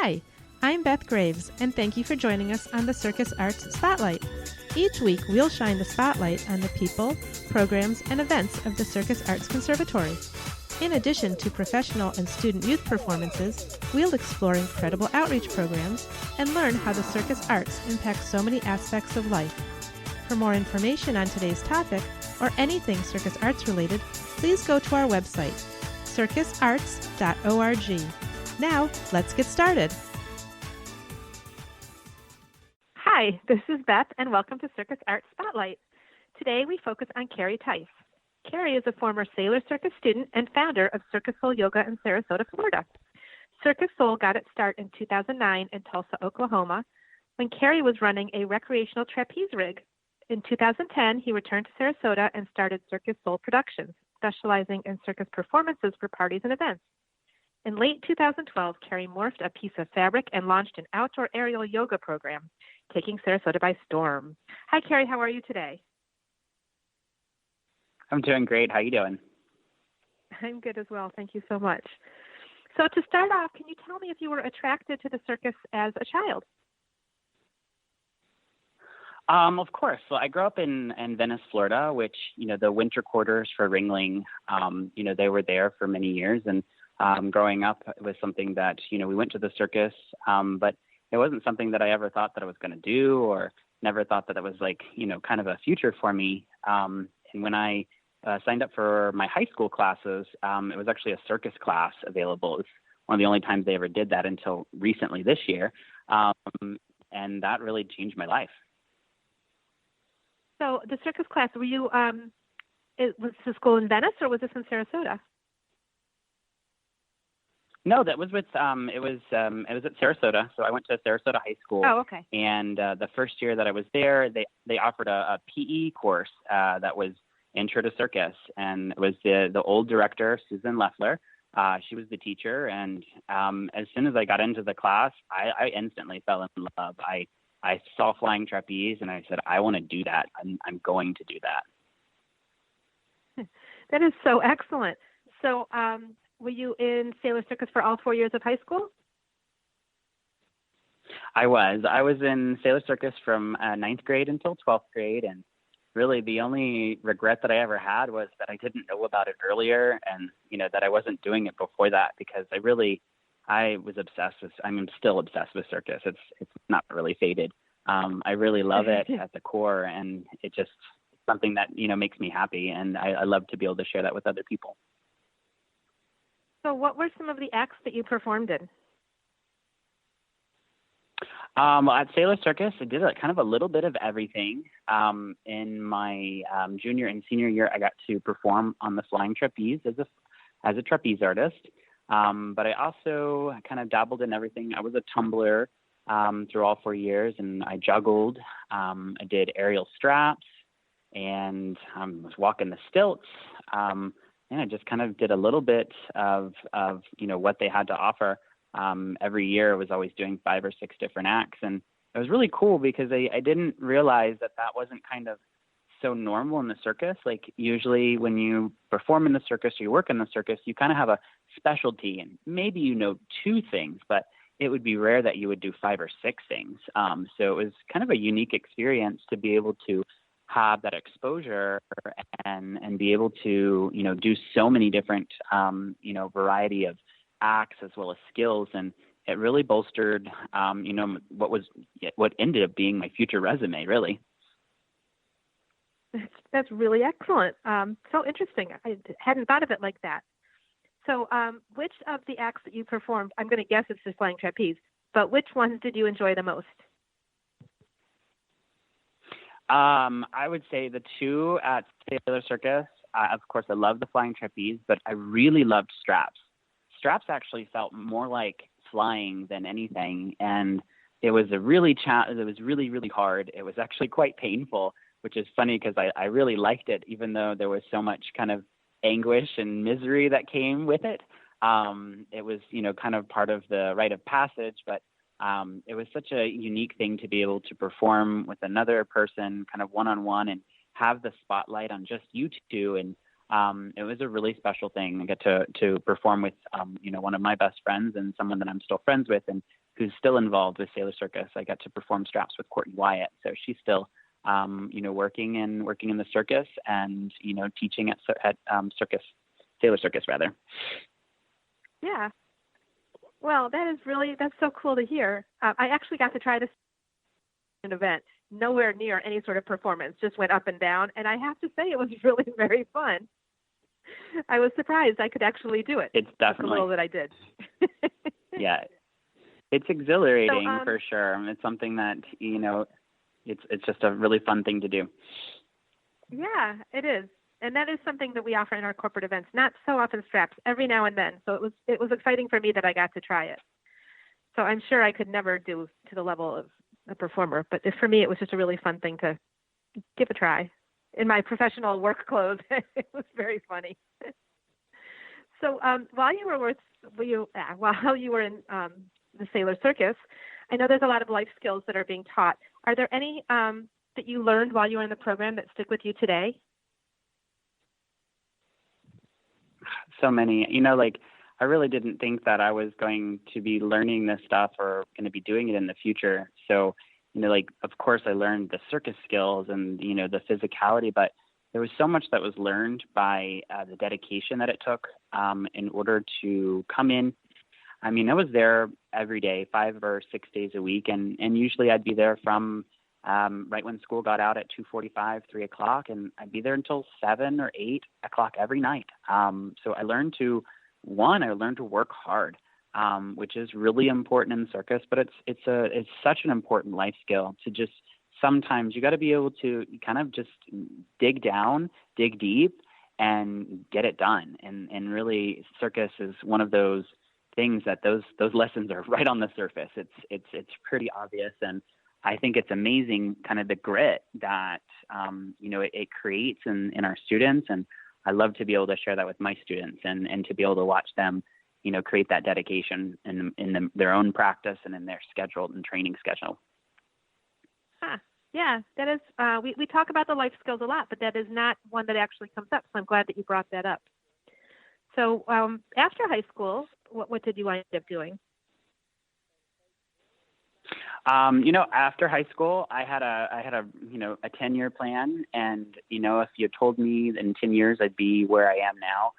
Hi, I'm Beth Graves, and thank you for joining us on the Circus Arts Spotlight. Each week, we'll shine the spotlight on the people, programs, and events of the Circus Arts Conservatory. In addition to professional and student youth performances, we'll explore incredible outreach programs and learn how the circus arts impact so many aspects of life. For more information on today's topic, or anything circus arts related, please go to our website, circusarts.org. Now, let's get started. Hi, this is Beth, and welcome to Circus Arts Spotlight. Today, we focus on KERRY TICE. KERRY is a former Sailor Circus student and founder of CIRCUSOUL Yoga in Sarasota, Florida. CIRCUSOUL got its start in 2009 in Tulsa, Oklahoma, when KERRY was running a recreational trapeze rig. In 2010, he returned to Sarasota and started CIRCUSOUL Productions, specializing in circus performances for parties and events. In late 2012, KERRY morphed a piece of fabric and launched an outdoor aerial yoga program, taking Sarasota by storm. Hi, KERRY. How are you today? I'm doing great. How you doing? I'm good as well. Thank you so much. So to start off, can you tell me if you were attracted to the circus as a child? Of course. So I grew up in Venice, Florida, which, the winter quarters for Ringling, they were there for many years. And growing up, it was something that, we went to the circus, but it wasn't something that I ever thought that I was going to do, or never thought that it was like, kind of a future for me. And when I signed up for my high school classes, it was actually a circus class available. It was one of the only times they ever did that until recently this year. And that really changed my life. So the circus class, were you, was the school in Venice or was this in Sarasota? No, that was with, it was at Sarasota. So I went to Sarasota High School. Oh, okay. And the first year that I was there, they offered a PE course that was Intro to Circus. And it was the old director, Susan Leffler. She was the teacher. And as soon as I got into the class, I instantly fell in love. I saw flying trapeze and I said, I want to do that. I'm going to do that. That is so excellent. So were you in Sailor Circus for all 4 years of high school? I was in Sailor Circus from 9th grade until 12th grade. And really the only regret that I ever had was that I didn't know about it earlier, and, that I wasn't doing it before that, because I was obsessed with, I'm still obsessed with circus. It's not really faded. I really love it at the core, and it's just something that, makes me happy. And I love to be able to share that with other people. So what were some of the acts that you performed in? At Sailor Circus, I did kind of a little bit of everything. In my junior and senior year, I got to perform on the flying trapeze as a trapeze artist. But I also kind of dabbled in everything. I was a tumbler through all 4 years, and I juggled. I did aerial straps, and was walking the stilts. And I just kind of did a little bit of what they had to offer. Every year I was always doing 5 or 6 different acts, and it was really cool because I didn't realize that wasn't kind of so normal in the circus. Like usually when you perform in the circus or you work in the circus, you kind of have a specialty, and maybe 2 things, but it would be rare that you would do 5 or 6 things. So it was kind of a unique experience to be able to have that exposure and be able to, do so many different, variety of acts as well as skills. And it really bolstered, what ended up being my future resume, really. That's really excellent. So interesting. I hadn't thought of it like that. So which of the acts that you performed, I'm going to guess it's the flying trapeze, but which ones did you enjoy the most? I would say the 2 at Sailor Circus. Of course, I love the flying trapeze, but I really loved straps. Straps actually felt more like flying than anything, and it was really, really hard. It was actually quite painful, which is funny because I really liked it, even though there was so much kind of anguish and misery that came with it. It was, kind of part of the rite of passage, but it was such a unique thing to be able to perform with another person kind of one-on-one and have the spotlight on just you two. And it was a really special thing. I get to perform with, one of my best friends and someone that I'm still friends with and who's still involved with Sailor Circus. I got to perform straps with Courtney Wyatt, so she's still working in the circus and teaching at Sailor Circus rather. Yeah. Well, that's so cool to hear. I actually got to try this an event, nowhere near any sort of performance, just went up and down. And I have to say, it was really very fun. I was surprised I could actually do it. It's definitely the little that I did. Yeah, it's exhilarating So, for sure. It's something that, it's just a really fun thing to do. Yeah, it is. And that is something that we offer in our corporate events, not so often straps, every now and then. So it was exciting for me that I got to try it. So I'm sure I could never do to the level of a performer, but for me, it was just a really fun thing to give a try. In my professional work clothes, it was very funny. So while you were in the Sailor Circus, I know there's a lot of life skills that are being taught. Are there any that you learned while you were in the program that stick with you today? So many, I really didn't think that I was going to be learning this stuff or going to be doing it in the future. So, of course I learned the circus skills and, the physicality, but there was so much that was learned by the dedication that it took in order to come in. I mean, I was there every day, 5 or 6 days a week. And usually I'd be there from right when school got out at 2:45, 3 o'clock, and I'd be there until 7 or 8 o'clock every night. So I learned to work hard, which is really important in circus, but it's such an important life skill to just, sometimes you got to be able to kind of just dig deep and get it done. And really circus is one of those things that those lessons are right on the surface. It's pretty obvious. And I think it's amazing kind of the grit that, it creates in our students. And I love to be able to share that with my students and to be able to watch them, create that dedication in their own practice and in their schedule and training schedule. Huh. Yeah, that is, we talk about the life skills a lot, but that is not one that actually comes up. So I'm glad that you brought that up. So after high school, what did you wind up doing? After high school, I had a 10-year plan, and if you told me in 10 years I'd be where I am now,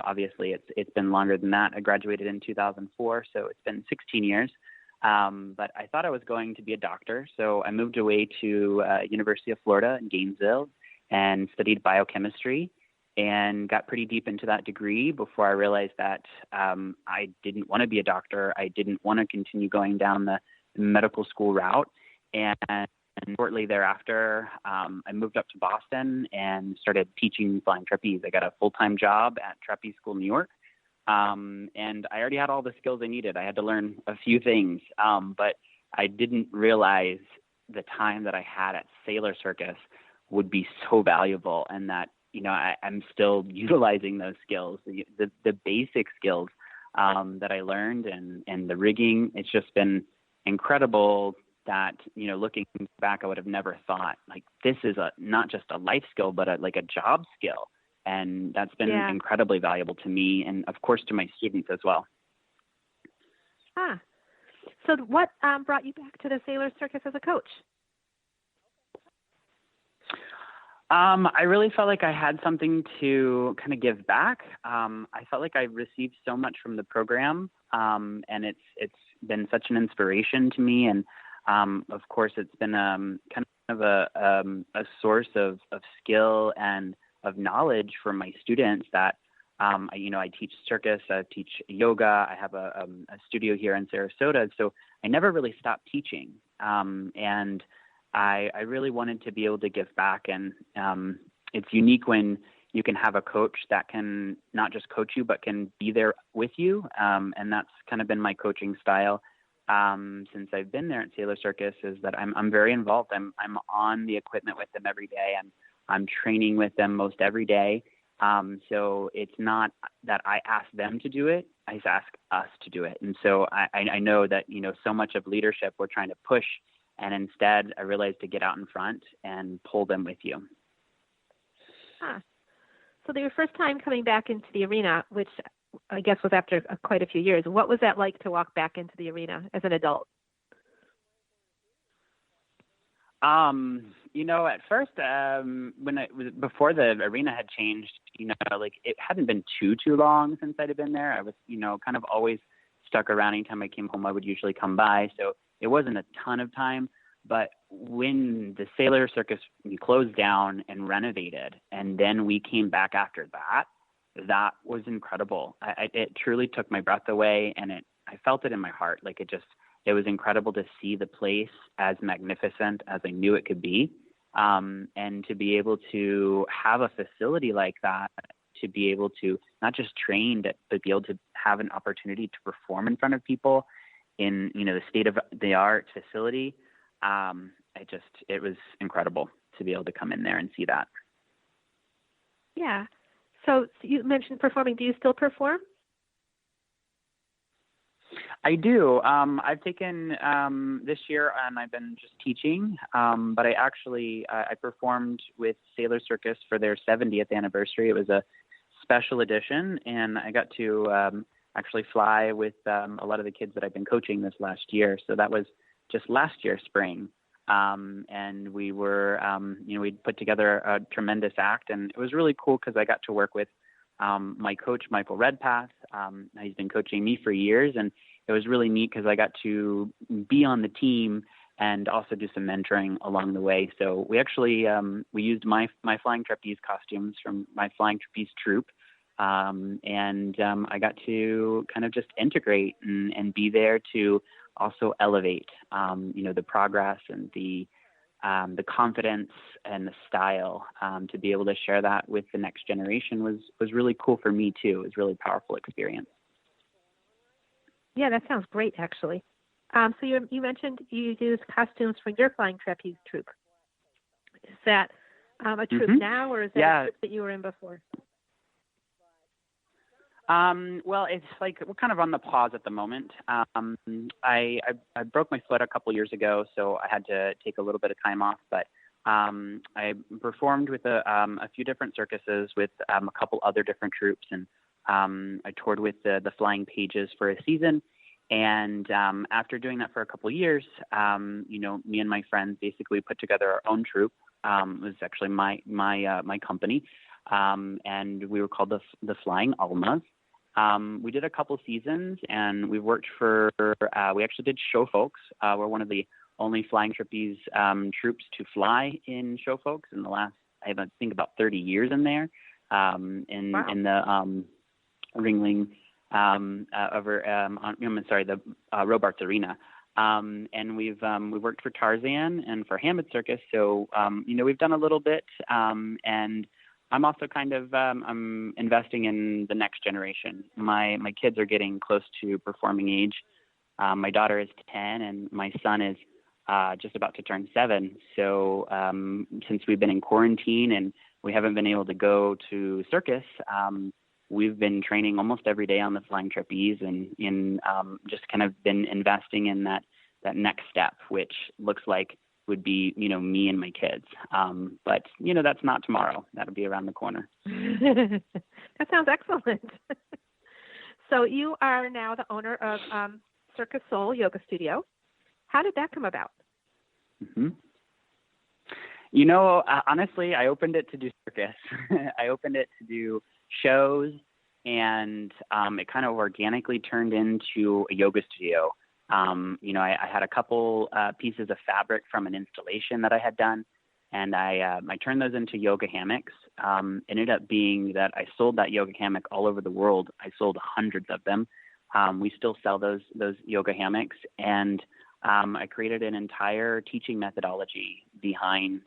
obviously it's been longer than that. I graduated in 2004, so it's been 16 years. But I thought I was going to be a doctor, so I moved away to University of Florida in Gainesville and studied biochemistry, and got pretty deep into that degree before I realized that I didn't want to be a doctor. I didn't want to continue going down the medical school route. And shortly thereafter, I moved up to Boston and started teaching flying trapeze. I got a full-time job at Trapeze School, New York. And I already had all the skills I needed. I had to learn a few things, but I didn't realize the time that I had at Sailor Circus would be so valuable, and that, I'm still utilizing those skills, the basic skills that I learned, and the rigging. It's just been incredible that, looking back, I would have never thought, like, this is not just a life skill, but a job skill. And that's been incredibly valuable to me, and of course to my students as well. So what brought you back to the Sailor Circus as a coach? I really felt like I had something to kind of give back. I felt like I received so much from the program, and it's been such an inspiration to me. And of course, it's been kind of a source of skill and of knowledge for my students that, I teach circus, I teach yoga, I have a studio here in Sarasota. So I never really stopped teaching. And I really wanted to be able to give back. And it's unique when you can have a coach that can not just coach you, but can be there with you. And that's kind of been my coaching style since I've been there at Sailor Circus, is that I'm very involved. I'm on the equipment with them every day, and I'm training with them most every day. So it's not that I ask them to do it, I just ask us to do it. And so I know that, so much of leadership we're trying to push, and instead I realized to get out in front and pull them with you. So your first time coming back into the arena, which I guess was after quite a few years. What was that like to walk back into the arena as an adult? At first, when it was before the arena had changed, like it hadn't been too long since I'd been there. I was, kind of always stuck around. Anytime I came home, I would usually come by. So it wasn't a ton of time. But when the Sailor Circus closed down and renovated, and then we came back after that, that was incredible. It truly took my breath away, and I felt it in my heart. Like it was incredible to see the place as magnificent as I knew it could be. And to be able to have a facility like that, to be able to not just train, but be able to have an opportunity to perform in front of people in, the state of the art facility. It was incredible to be able to come in there and see that. Yeah. So you mentioned performing. Do you still perform? I do. I've taken this year, and I've been just teaching. But I performed with Sailor Circus for their 70th anniversary. It was a special edition, and I got to actually fly with a lot of the kids that I've been coaching this last year. So that was just last year, spring. And we were, we'd put together a tremendous act, and it was really cool because I got to work with my coach, Michael Redpath. He's been coaching me for years, and it was really neat because I got to be on the team and also do some mentoring along the way. So we actually, we used my flying trapeze costumes from my flying trapeze troupe. And I got to kind of just integrate and be there to also elevate, the progress and the confidence and the style, to be able to share that with the next generation was really cool for me too. It was a really powerful experience. Yeah, that sounds great, actually. So you mentioned you use costumes for your flying trapeze troupe. Is that a troupe now, or is that a troupe that you were in before? Well, it's like we're kind of on the pause at the moment. I broke my foot a couple years ago, so I had to take a little bit of time off. But I performed with a few different circuses with a couple other different troupes, and I toured with the Flying Pages for a season. And after doing that for a couple years, me and my friends basically put together our own troupe. It was actually my company, and we were called the Flying Almas. We did a couple seasons, and we worked for. We actually did Show Folks. We're one of the only flying trapeze troupes to fly in Show Folks in the last, I think, about 30 years in there. In the Ringling the Robarts Arena. And we've worked for Tarzan and for Hammond Circus. So, we've done a little bit. And I'm also kind of, I'm investing in the next generation. My kids are getting close to performing age. My daughter is 10 and my son is just about to turn 7. So, since we've been in quarantine and we haven't been able to go to circus, we've been training almost every day on the flying trapeze and just kind of been investing in that next step, which looks like would be, me and my kids. But, that's not tomorrow. That'll be around the corner. That sounds excellent. So you are now the owner of CIRCUSOUL Yoga Studio. How did that come about? Mm-hmm. Honestly, I opened it to do circus. I opened it to do shows, and it kind of organically turned into a yoga studio. I had a couple pieces of fabric from an installation that I had done, and I turned those into yoga hammocks. Ended up being that I sold that yoga hammock all over the world. I sold hundreds of them. We still sell those yoga hammocks, and I created an entire teaching methodology behind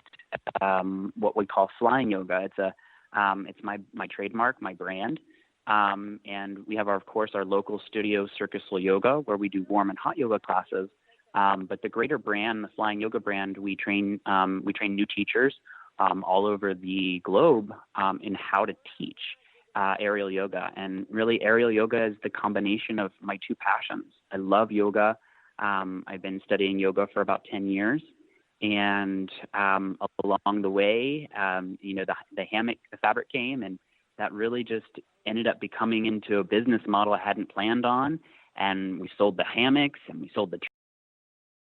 what we call flying yoga. It's my trademark, my brand. And we have, of course, our local studio, CIRCUSOUL Yoga, where we do warm and hot yoga classes. But the greater brand, the Flying Yoga brand, we train new teachers all over the globe in how to teach aerial yoga. And really, aerial yoga is the combination of my two passions. I love yoga. I've been studying yoga for about 10 years. And along the way, the hammock, the fabric came, and that really just ended up becoming into a business model I hadn't planned on. And we sold the hammocks and we sold the